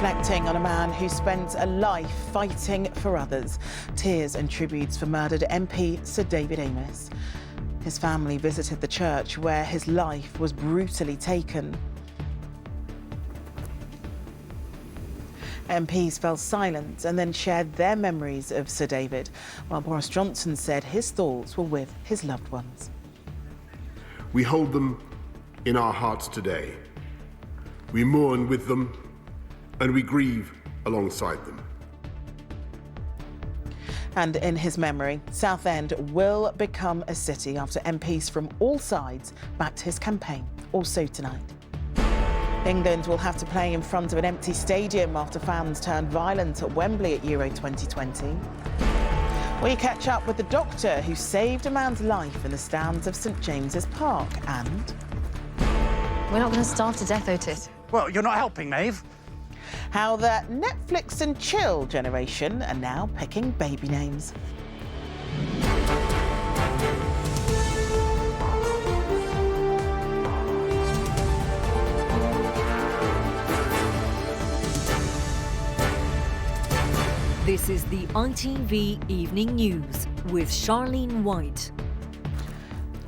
reflecting on a man who spent a life fighting for others. Tears and tributes for murdered MP Sir David Amess. His family visited the church where his life was brutally taken. MPs fell silent and then shared their memories of Sir David, while Boris Johnson said his thoughts were with his loved ones. We hold them in our hearts today. We mourn with them and we grieve alongside them. And in his memory, Southend will become a city after MPs from all sides backed his campaign, also tonight. England will have to play in front of an empty stadium after fans turned violent at Wembley at Euro 2020. We catch up with the doctor who saved a man's life in the stands of St James's Park, and... We're not going to starve to death, Otis. Well, you're not helping, Maeve. how the Netflix and chill generation are now picking baby names. This is the ITV Evening News with Charlene White.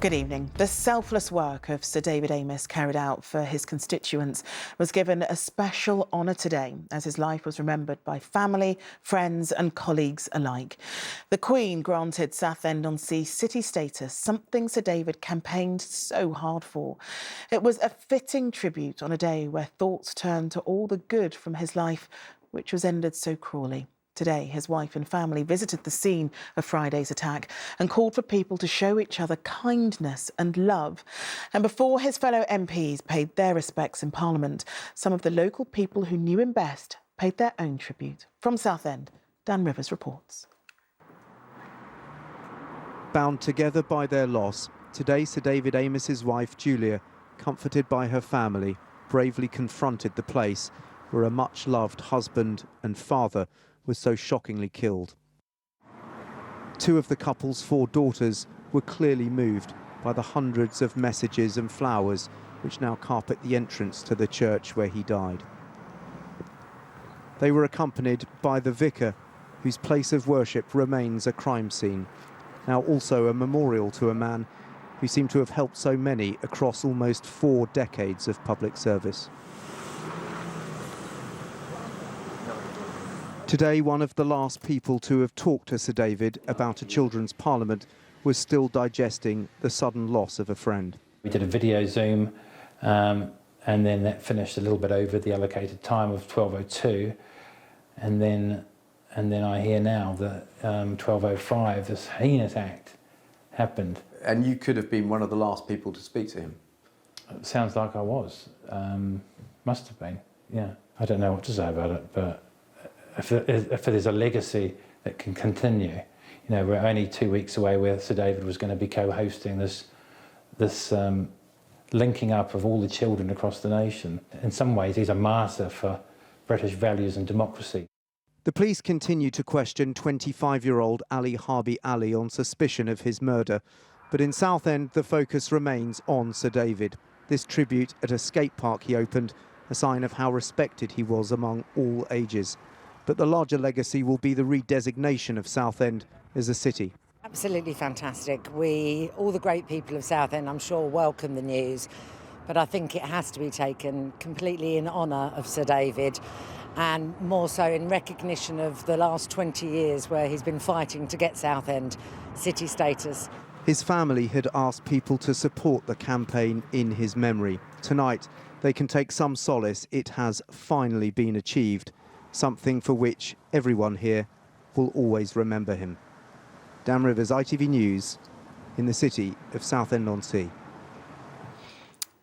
Good evening. The selfless work of Sir David Amess carried out for his constituents was given a special honour today as his life was remembered by family, friends and colleagues alike. The Queen granted Southend-on-Sea city status, something Sir David campaigned so hard for. It was a fitting tribute on a day where thoughts turned to all the good from his life, which was ended so cruelly. Today, his wife and family visited the scene of Friday's attack and called for people to show each other kindness and love. And before his fellow MPs paid their respects in Parliament, some of the local people who knew him best paid their own tribute. From Southend, Dan Rivers reports. Bound together by their loss, today Sir David Amess's wife, Julia, comforted by her family, bravely confronted the place where a much-loved husband and father was so shockingly killed. Two of the couple's 4 daughters were clearly moved by the hundreds of messages and flowers which now carpet the entrance to the church where he died. They were accompanied by the vicar, whose place of worship remains a crime scene, now also a memorial to a man who seemed to have helped so many across almost 4 decades of public service. Today, one of the last people to have talked to Sir David about a children's parliament was still digesting the sudden loss of a friend. We did a video Zoom and then that finished a little bit over the allocated time of 12:02, and then I hear now that 12:05 this heinous act happened. And you could have been one of the last people to speak to him? It sounds like I was. Must have been, yeah. I don't know what to say about it, but if there's a legacy that can continue, you know, we're only 2 weeks away where Sir David was going to be co-hosting this linking up of all the children across the nation. In some ways, he's a martyr for British values and democracy. The police continue to question 25-year-old Ali Harbi Ali on suspicion of his murder, but in Southend the focus remains on Sir David. This tribute at a skate park he opened, a sign of how respected he was among all ages. But the larger legacy will be the redesignation of Southend as a city. Absolutely fantastic. All the great people of Southend, I'm sure, welcome the news, but I think it has to be taken completely in honour of Sir David, and more so in recognition of the last 20 years where he's been fighting to get Southend city status. His family had asked people to support the campaign in his memory. Tonight, they can take some solace it has finally been achieved, something for which everyone here will always remember him. Dan Rivers, ITV News, in the city of Southend-on-Sea.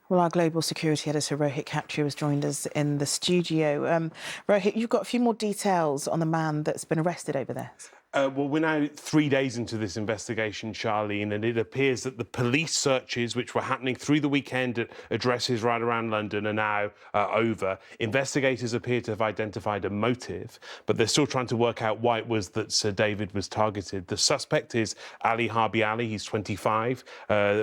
Well, our global security editor, Rohit Khatri, has joined us in the studio. Rohit, you've got a few more details on the man that's been arrested over there. Well, we're now 3 days into this investigation, Charlene, and it appears that the police searches, which were happening through the weekend at addresses right around London, are now over. Investigators appear to have identified a motive, but they're still trying to work out why it was that Sir David was targeted. The suspect is Ali Harbi Ali. He's 25,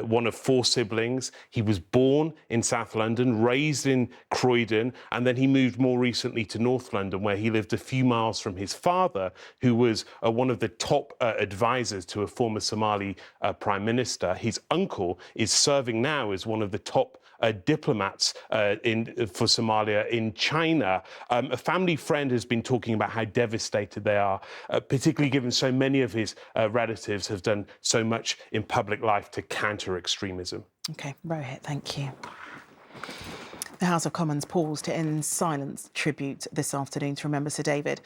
one of 4 siblings. He was born in South London, raised in Croydon, and then he moved more recently to North London, where he lived a few miles from his father, who was one of the top advisors to a former Somali Prime Minister. His uncle is serving now as one of the top diplomats for Somalia in China. A family friend has been talking about how devastated they are, particularly given so many of his relatives have done so much in public life to counter extremism. OK, Rohit, thank you. The House of Commons paused to end silence tribute this afternoon to remember Sir David.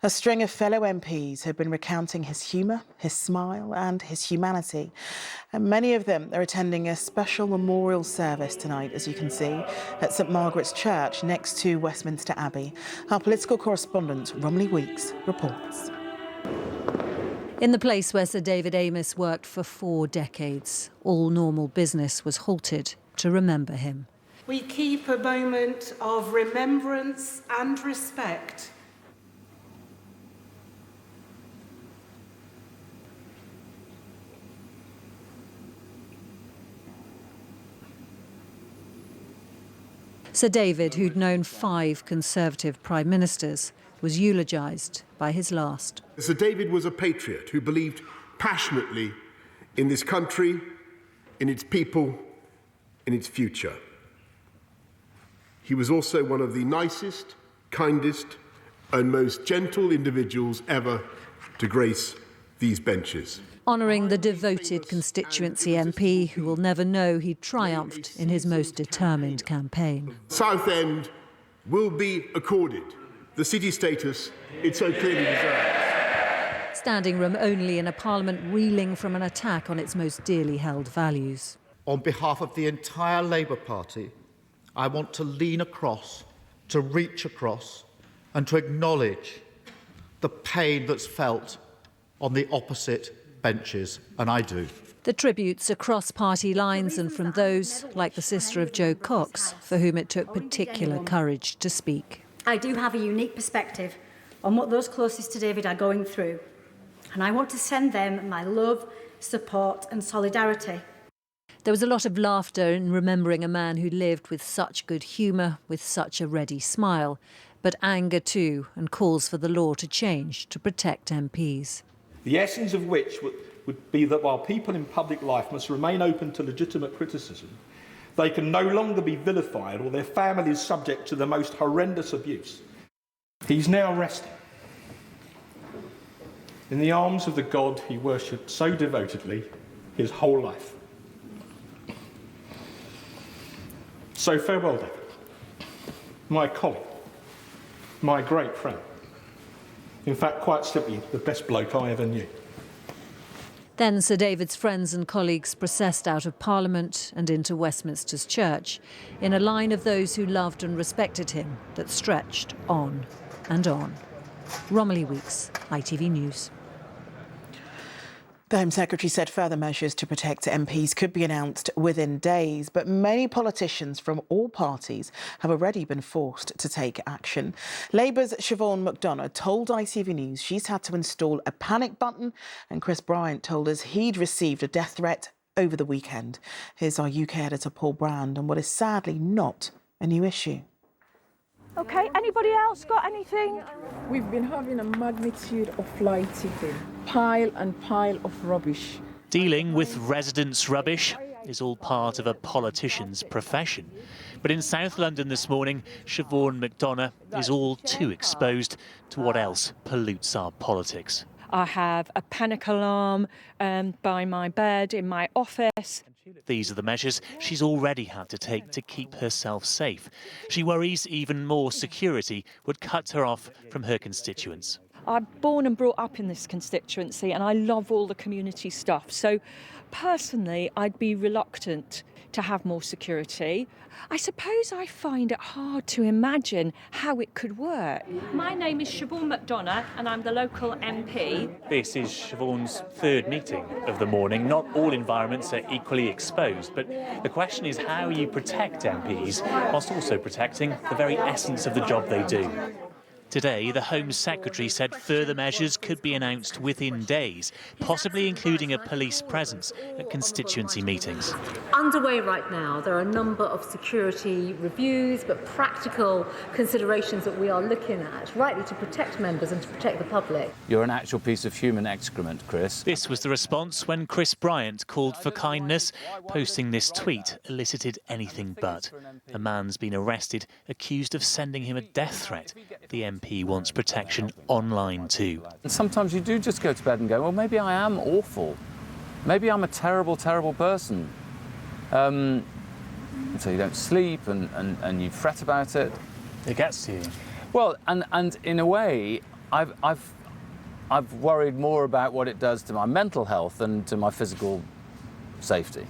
A string of fellow MPs have been recounting his humour, his smile and his humanity. And many of them are attending a special memorial service tonight, as you can see, at St Margaret's Church next to Westminster Abbey. Our political correspondent, Romilly Weeks, reports. In the place where Sir David Amess worked for 4 decades, all normal business was halted to remember him. We keep a moment of remembrance and respect. Sir David, who'd known 5 Conservative Prime Ministers, was eulogised by his last. Sir David was a patriot who believed passionately in this country, in its people, in its future. He was also one of the nicest, kindest and most gentle individuals ever to grace these benches. Honouring the devoted constituency MP who will never know he triumphed in his most determined campaign. Southend will be accorded the city status it so clearly deserves. Standing room only in a parliament reeling from an attack on its most dearly held values. On behalf of the entire Labour Party, I want to lean across, to reach across, and to acknowledge the pain that's felt on the opposite benches, and I do. The tributes across party lines and from those, like the sister of Joe Cox, for whom it took particular courage to speak. I do have a unique perspective on what those closest to David are going through, and I want to send them my love, support and solidarity. There was a lot of laughter in remembering a man who lived with such good humour, with such a ready smile, but anger too, and calls for the law to change to protect MPs. The essence of which would be that while people in public life must remain open to legitimate criticism, they can no longer be vilified or their families subject to the most horrendous abuse. He's now resting in the arms of the God he worshipped so devotedly his whole life. So farewell, David, my colleague, my great friend. In fact, quite simply, the best bloke I ever knew. Then Sir David's friends and colleagues processed out of Parliament and into Westminster's Church in a line of those who loved and respected him that stretched on and on. Romilly Weeks, ITV News. The Home Secretary said further measures to protect MPs could be announced within days, but many politicians from all parties have already been forced to take action. Labour's Siobhan McDonough told ITV News she's had to install a panic button, and Chris Bryant told us he'd received a death threat over the weekend. Here's our UK editor Paul Brand on what is sadly not a new issue. OK, anybody else got anything? We've been having a magnitude of fly tipping, pile and pile of rubbish. Dealing with residents' rubbish is all part of a politician's profession. But in South London this morning, Siobhan McDonough is all too exposed to what else pollutes our politics. I have a panic alarm by my bed in my office. These are the measures she's already had to take to keep herself safe. She worries even more security would cut her off from her constituents. I'm born and brought up in this constituency and I love all the community stuff. So personally, I'd be reluctant to have more security. I suppose I find it hard to imagine how it could work. My name is Siobhan McDonough and I'm the local MP. This is Siobhan's third meeting of the morning. Not all environments are equally exposed, but the question is how you protect MPs whilst also protecting the very essence of the job they do. Today, the Home Secretary said further measures could be announced within days, possibly including a police presence at constituency meetings. Underway right now, there are a number of security reviews, but practical considerations that we are looking at, rightly to protect members and to protect the public. You're an actual piece of human excrement, Chris. This was the response when Chris Bryant called for kindness. Posting this tweet elicited anything but. A man's been arrested, accused of sending him a death threat. The MP wants protection online too. And sometimes you do just go to bed and go, well, maybe I am awful. Maybe I'm a terrible, terrible person. And so you don't sleep and you fret about it. It gets to you. Well, and in a way, I've worried more about what it does to my mental health than to my physical safety.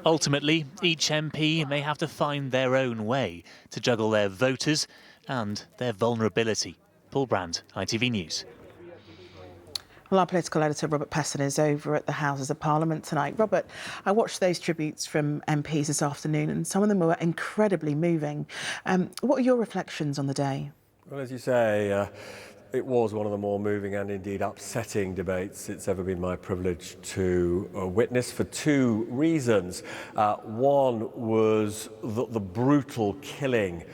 Ultimately, each MP may have to find their own way to juggle their voters and their vulnerability. Paul Brand, ITV News. Well, our political editor, Robert Pesson, is over at the Houses of Parliament tonight. Robert, I watched those tributes from MPs this afternoon, and some of them were incredibly moving. What are your reflections on the day? Well, as you say, it was one of the more moving and indeed upsetting debates it's ever been my privilege to witness for two reasons. One was the brutal killing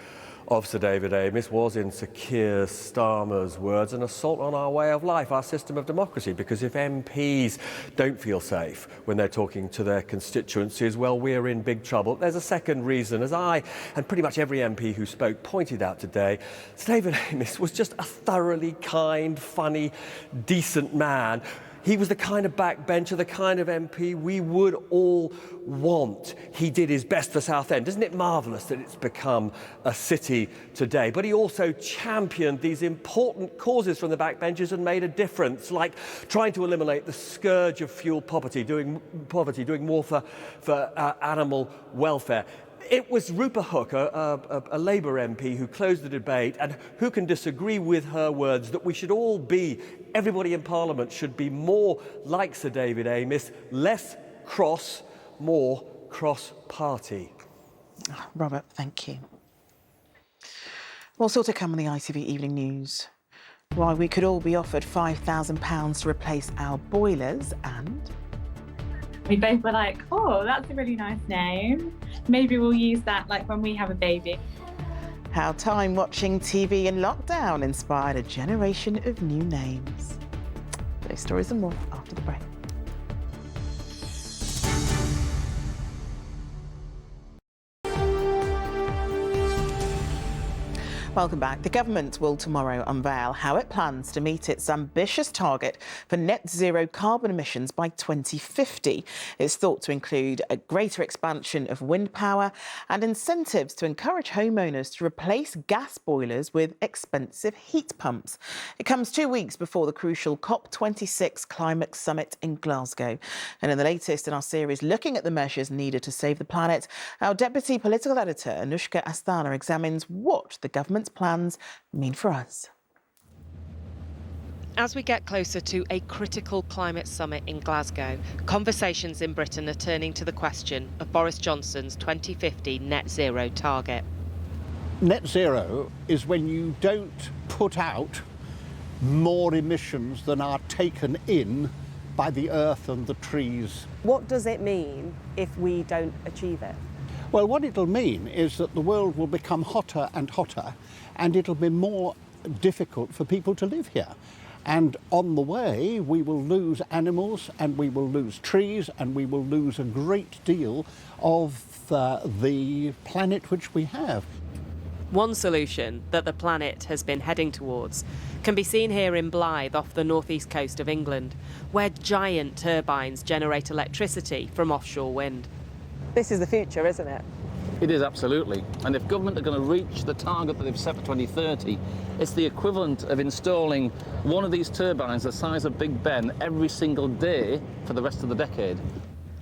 of Sir David Amess was, in Sir Keir Starmer's words, an assault on our way of life, our system of democracy, because if MPs don't feel safe when they're talking to their constituencies, well, we're in big trouble. There's a second reason, as I and pretty much every MP who spoke pointed out today. Sir David Amess was just a thoroughly kind, funny, decent man. He was the kind of backbencher, the kind of MP we would all want. He did his best for Southend. Isn't it marvellous that it's become a city today? But he also championed these important causes from the backbenchers and made a difference, like trying to eliminate the scourge of fuel poverty, doing more for animal welfare. It was Rupert Hook, a Labour MP, who closed the debate, and who can disagree with her words that we should all be, everybody in Parliament should be more like Sir David Amess, less cross, more cross-party. Robert, thank you. What's all to come on the ITV Evening News? Why we could all be offered £5,000 to replace our boilers, and we both were like, oh, that's a really nice name. Maybe we'll use that like when we have a baby. how time watching TV in lockdown inspired a generation of new names. Those stories and more after the break. Welcome back. The government will tomorrow unveil how it plans to meet its ambitious target for net zero carbon emissions by 2050. It's thought to include a greater expansion of wind power and incentives to encourage homeowners to replace gas boilers with expensive heat pumps. It comes 2 weeks before the crucial COP26 climate summit in Glasgow. And in the latest in our series looking at the measures needed to save the planet, our deputy political editor Anushka Asthana examines what the government's plans mean for us. As we get closer to a critical climate summit in Glasgow, conversations in Britain are turning to the question of Boris Johnson's 2050 net zero target. Net zero is when you don't put out more emissions than are taken in by the earth and the trees. What does it mean if we don't achieve it? Well, what it'll mean is that the world will become hotter and hotter, and it'll be more difficult for people to live here. And on the way, we will lose animals, and we will lose trees, and we will lose a great deal of the planet which we have. One solution that the planet has been heading towards can be seen here in Blythe off the northeast coast of England, where giant turbines generate electricity from offshore wind. This is the future, isn't it? It is, absolutely. And if government are going to reach the target that they've set for 2030, it's the equivalent of installing one of these turbines the size of Big Ben every single day for the rest of the decade.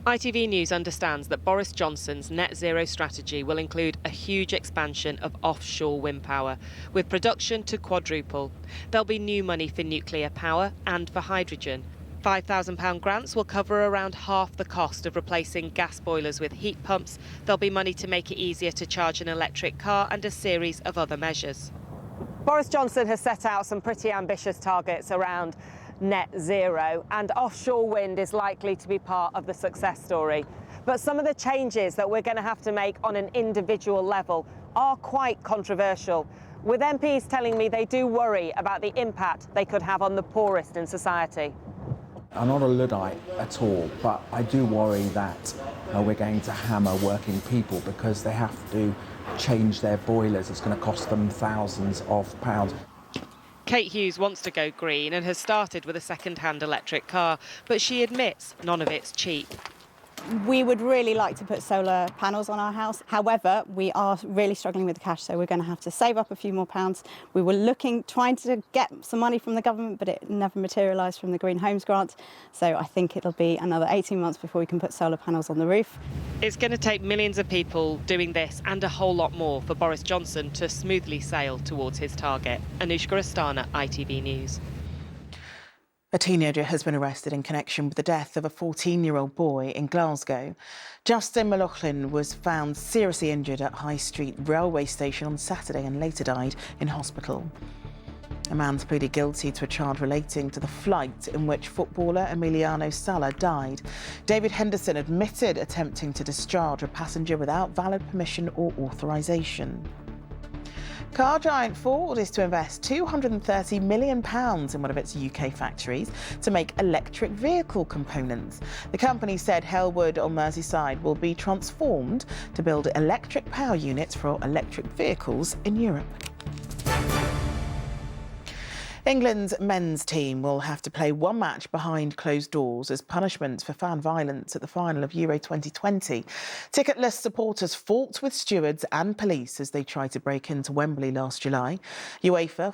ITV News understands that Boris Johnson's net zero strategy will include a huge expansion of offshore wind power, with production to quadruple. There'll be new money for nuclear power and for hydrogen. £5,000 grants will cover around half the cost of replacing gas boilers with heat pumps. There'll be money to make it easier to charge an electric car and a series of other measures. Boris Johnson has set out some pretty ambitious targets around net zero, and offshore wind is likely to be part of the success story. But some of the changes that we're going to have to make on an individual level are quite controversial, with MPs telling me they do worry about the impact they could have on the poorest in society. I'm not a Luddite at all, but I do worry that we're going to hammer working people because they have to change their boilers. It's going to cost them thousands of pounds. Kate Hughes wants to go green and has started with a second-hand electric car, but she admits none of it's cheap. We would really like to put solar panels on our house. However, we are really struggling with the cash, so we're going to have to save up a few more pounds. We were trying to get some money from the government, but it never materialised from the Green Homes Grant. So I think it'll be another 18 months before we can put solar panels on the roof. It's going to take millions of people doing this and a whole lot more for Boris Johnson to smoothly sail towards his target. Anushka Astana, ITV News. A teenager has been arrested in connection with the death of a 14-year-old boy in Glasgow. Justin McLaughlin was found seriously injured at High Street railway station on Saturday and later died in hospital. A man's pleaded guilty to a charge relating to the flight in which footballer Emiliano Sala died. David Henderson admitted attempting to discharge a passenger without valid permission or authorisation. Car giant Ford is to invest £230 million in one of its UK factories to make electric vehicle components. The company said Halewood on Merseyside will be transformed to build electric power units for electric vehicles in Europe. England's men's team will have to play one match behind closed doors as punishment for fan violence at the final of Euro 2020. Ticketless supporters fought with stewards and police as they tried to break into Wembley last July. UEFA,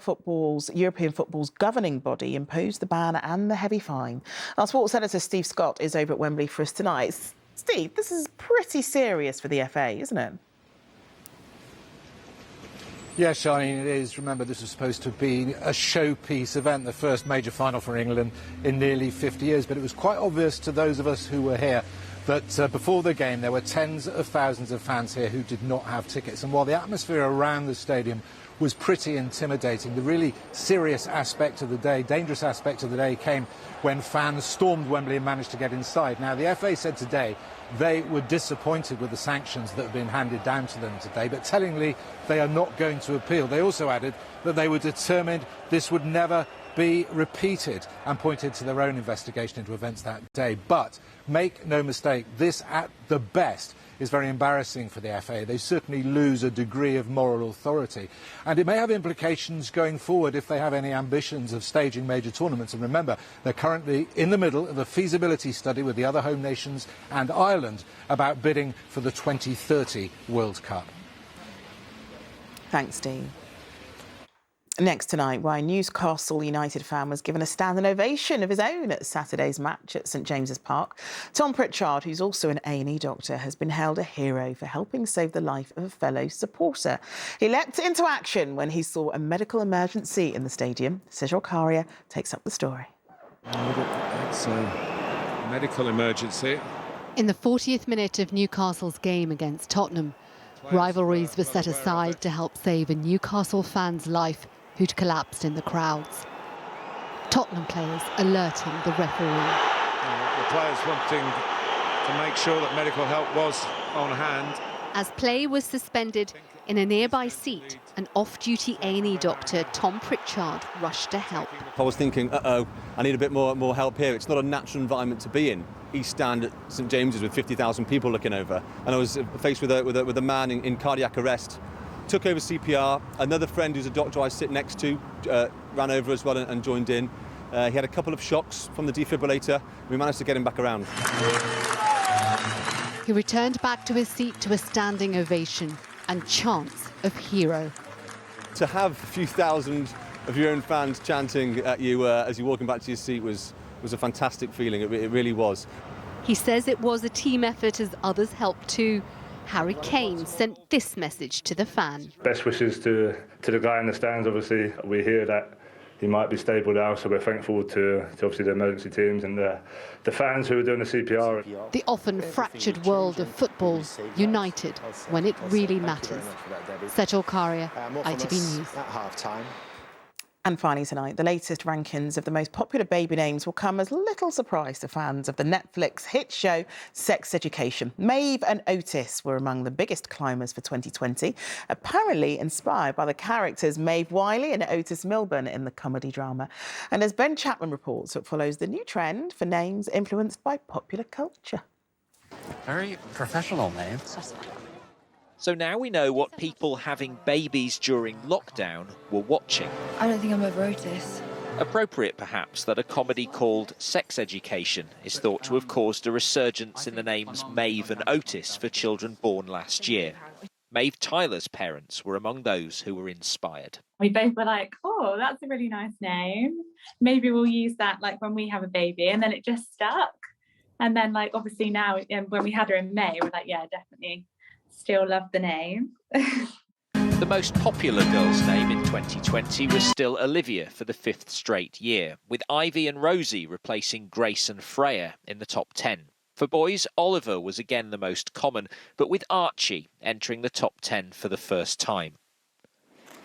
European football's governing body, imposed the ban and the heavy fine. Our sports editor Steve Scott is over at Wembley for us tonight. Steve, this is pretty serious for the FA, isn't it? Yes, Charlene, it is. Remember, this was supposed to be a showpiece event, the first major final for England in nearly 50 years. But it was quite obvious to those of us who were here that before the game there were tens of thousands of fans here who did not have tickets. And while the atmosphere around the stadium was pretty intimidating, the really serious aspect of the day, dangerous aspect of the day, came when fans stormed Wembley and managed to get inside. Now, the FA said today they were disappointed with the sanctions that have been handed down to them today, but tellingly they are not going to appeal. They also added that they were determined this would never be repeated and pointed to their own investigation into events that day. But make no mistake, this at the best is very embarrassing for the FA. They certainly lose a degree of moral authority. And it may have implications going forward if they have any ambitions of staging major tournaments. And remember, they're currently in the middle of a feasibility study with the other home nations and Ireland about bidding for the 2030 World Cup. Thanks, Steve. Next tonight, why a Newcastle United fan was given a standing ovation of his own at Saturday's match at St James's Park. Tom Pritchard, who's also an A&E doctor, has been hailed a hero for helping save the life of a fellow supporter. He leapt into action when he saw a medical emergency in the stadium. Sejal Karia takes up the story. It's a medical emergency. In the 40th minute of Newcastle's game against Tottenham, rivalries were set aside to help save a Newcastle fan's life who'd collapsed in the crowds. Tottenham players alerting the referee. The players wanting to make sure that medical help was on hand. As play was suspended, in a nearby seat, an off-duty A&E doctor, Tom Pritchard, rushed to help. I was thinking, I need a bit more help here. It's not a natural environment to be in. East Stand at St James's with 50,000 people looking over, and I was faced with a man in cardiac arrest. Took over CPR. Another friend who's a doctor I sit next to ran over as well and joined in. He had a couple of shocks from the defibrillator. We managed to get him back around. He returned back to his seat to a standing ovation and chants of hero. To have a few thousand of your own fans chanting at you as you're walking back to your seat was a fantastic feeling. It really was. He says it was a team effort as others helped too. Harry Kane sent this message to the fan. Best wishes to the guy in the stands. Obviously, we hear that he might be stable now, so we're thankful to obviously the emergency teams and the fans who are doing the CPR. The often fractured world of football united when it really matters. Settle Corrie, ITV News. At half-time. And finally tonight, the latest rankings of the most popular baby names will come as little surprise to fans of the Netflix hit show Sex Education. Maeve and Otis were among the biggest climbers for 2020, apparently inspired by the characters Maeve Wiley and Otis Milburn in the comedy drama. And as Ben Chapman reports, it follows the new trend for names influenced by popular culture. Very professional names. So now we know what people having babies during lockdown were watching. I don't think I'm over Otis. Appropriate, perhaps, that a comedy called Sex Education is thought to have caused a resurgence in the names Maeve and Otis for children born last year. Maeve Tyler's parents were among those who were inspired. We both were like, oh, that's a really nice name. Maybe we'll use that like when we have a baby. And then it just stuck. And then like obviously now when we had her in May, we're like, yeah, definitely. Still love the name. The most popular girl's name in 2020 was still Olivia for the 5th straight year, with Ivy and Rosie replacing Grace and Freya in the top 10. For boys, Oliver was again the most common, but with Archie entering the top 10 for the first time.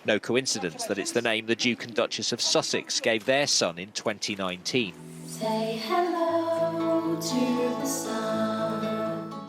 No coincidence that it's the name the Duke and Duchess of Sussex gave their son in 2019. Say hello to the sun.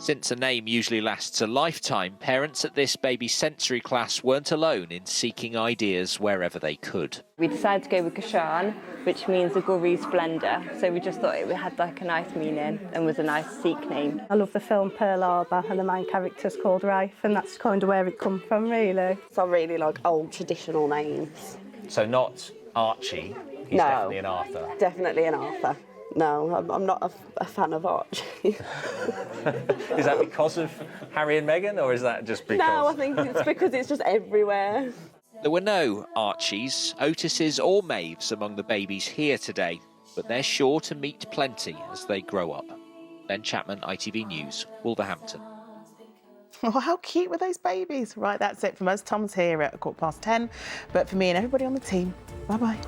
Since a name usually lasts a lifetime, parents at this baby sensory class weren't alone in seeking ideas wherever they could. We decided to go with Kashan, which means a Gurri's blender. So we just thought it had like a nice meaning and was a nice Sikh name. I love the film Pearl Harbor and the main character's called Rafe, and that's kind of where it come from, really. So I really like old traditional names. So not Archie, he's No, definitely an Arthur. Definitely an Arthur. No, I'm not a fan of Archie. Is that because of Harry and Meghan, or is that just because? No, I think it's because it's just everywhere. There were no Archies, Otises or Maeves among the babies here today, but they're sure to meet plenty as they grow up. Ben Chapman, ITV News, Wolverhampton. Oh, how cute were those babies? Right, that's it from us. Tom's here at 10:15. But for me and everybody on the team, bye-bye.